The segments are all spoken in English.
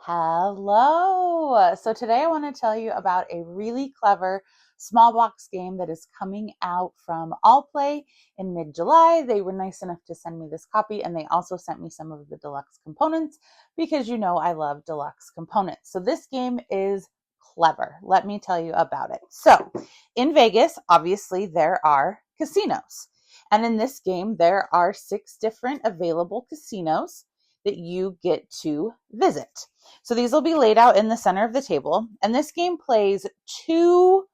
Hello. So today I want to tell you about a really clever small box game that is coming out from All Play in mid-July. They were nice enough to send me this copy, and they also sent me some of the deluxe components because you know I love deluxe components. So this game is clever. Let me tell you about it. So in Vegas, obviously there are casinos. And in this game, there are 6 different available casinos that you get to visit. So these will be laid out in the center of the table. And this game plays 2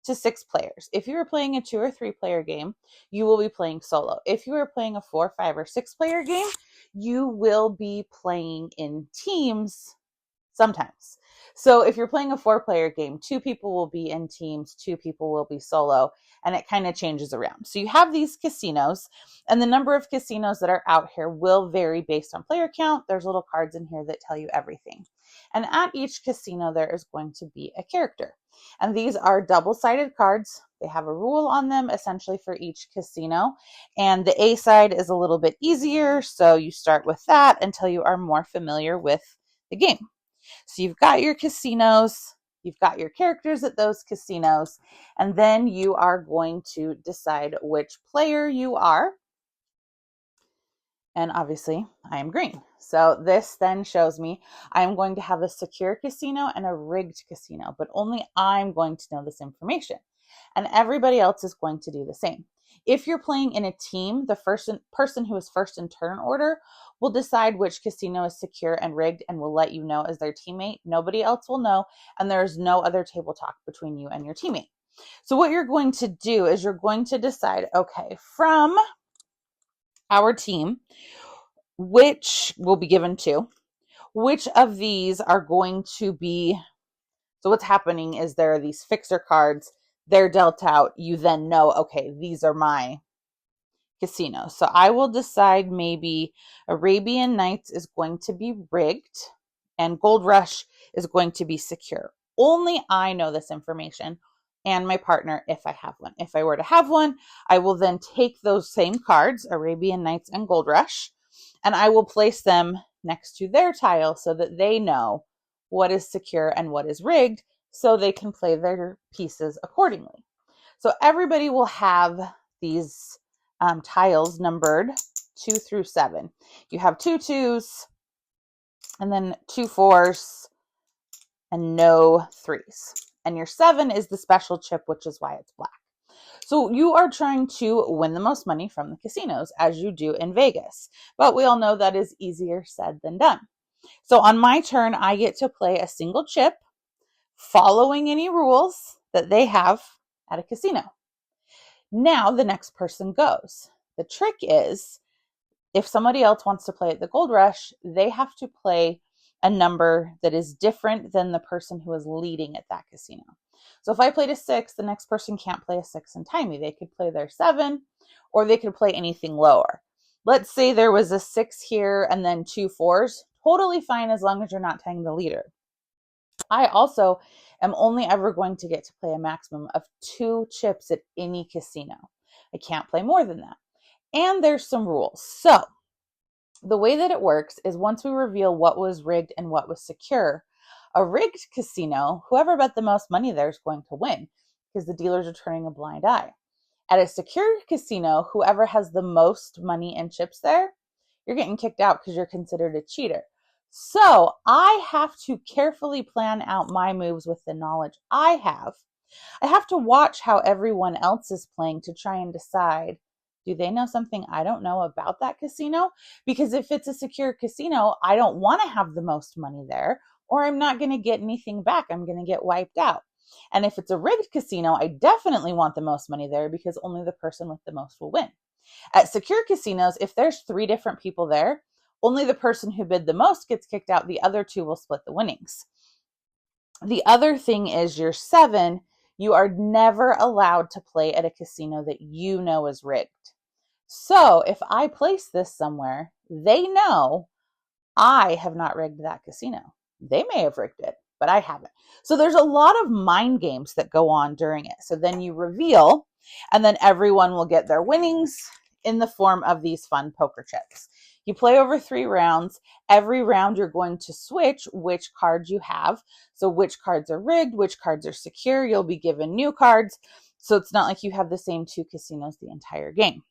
to 6 players. If you are playing a 2 or 3 player game, you will be playing solo. If you are playing a 4, 5, or 6 player game, you will be playing in teams sometimes. So if you're playing a 4 player game, 2 people will be in teams, 2 people will be solo, and it kind of changes around. So you have these casinos, and the number of casinos that are out here will vary based on player count. There's little cards in here that tell you everything. And at each casino, there is going to be a character. And these are double-sided cards. They have a rule on them essentially for each casino. And the A side is a little bit easier, so you start with that until you are more familiar with the game. So you've got your casinos, you've got your characters at those casinos, and then you are going to decide which player you are. And obviously, I am green. So this then shows me I'm going to have a secure casino and a rigged casino, but only I'm going to know this information. And everybody else is going to do the same. If you're playing in a team, the first person who is first in turn order will decide which casino is secure and rigged and will let you know as their teammate. Nobody else will know, and there's no other table talk between you and your teammate. So what you're going to do is you're going to decide, okay, from our team, which will be given to, which of these are going to be, so what's happening is there are these fixer cards, they're dealt out, you then know, okay, these are my casinos. So I will decide maybe Arabian Nights is going to be rigged and Gold Rush is going to be secure. Only I know this information and my partner if I have one. If I were to have one, I will then take those same cards, Arabian Nights and Gold Rush, and I will place them next to their tile so that they know what is secure and what is rigged so they can play their pieces accordingly. So everybody will have these tiles numbered 2 through 7. You have 2 2s and then 2 4s and no 3s. And your 7 is the special chip, which is why it's black. So you are trying to win the most money from the casinos as you do in Vegas. But we all know that is easier said than done. So on my turn, I get to play a single chip following any rules that they have at a casino. Now the next person goes. The trick is if somebody else wants to play at the Gold Rush, they have to play a number that is different than the person who is leading at that casino. So if I played a 6, the next person can't play a 6 and tie me. They could play their 7 or they could play anything lower. Let's say there was a 6 here and then 2 4s. Totally fine as long as you're not tying the leader. I also am only ever going to get to play a maximum of 2 chips at any casino. I can't play more than that. And there's some rules. So the way that it works is once we reveal what was rigged and what was secure, a rigged casino, whoever bet the most money there is going to win because the dealers are turning a blind eye. At a secure casino, whoever has the most money and chips there, you're getting kicked out because you're considered a cheater. So I have to carefully plan out my moves with the knowledge I have. I have to watch how everyone else is playing to try and decide, do they know something I don't know about that casino? Because if it's a secure casino, I don't want to have the most money there, or I'm not going to get anything back. I'm going to get wiped out. And if it's a rigged casino, I definitely want the most money there because only the person with the most will win. At secure casinos, if there's 3 different people there, only the person who bid the most gets kicked out. The other 2 will split the winnings. The other thing is your 7, you are never allowed to play at a casino that you know is rigged. So if I place this somewhere, they know I have not rigged that casino. They may have rigged it, but I haven't. So there's a lot of mind games that go on during it. So then you reveal, and then everyone will get their winnings in the form of these fun poker chips. You play over 3 rounds. Every round you're going to switch which cards you have. So which cards are rigged, which cards are secure. You'll be given new cards. So it's not like you have the same 2 casinos the entire game.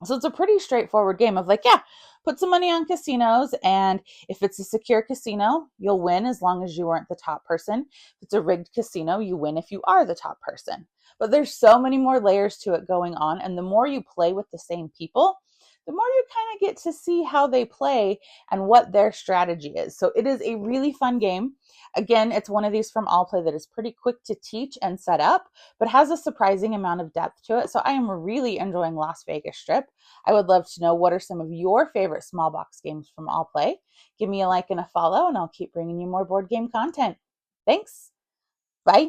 So it's a pretty straightforward game of like, yeah, put some money on casinos, and if it's a secure casino, you'll win as long as you weren't the top person. If it's a rigged casino, you win if you are the top person. But there's so many more layers to it going on, and the more you play with the same people, the more you kind of get to see how they play and what their strategy is. So it is a really fun game. Again, it's one of these from All Play that is pretty quick to teach and set up, but has a surprising amount of depth to it. So I am really enjoying Las Vegas Strip. I would love to know, what are some of your favorite small box games from All Play? Give me a like and a follow, and I'll keep bringing you more board game content. Thanks. Bye.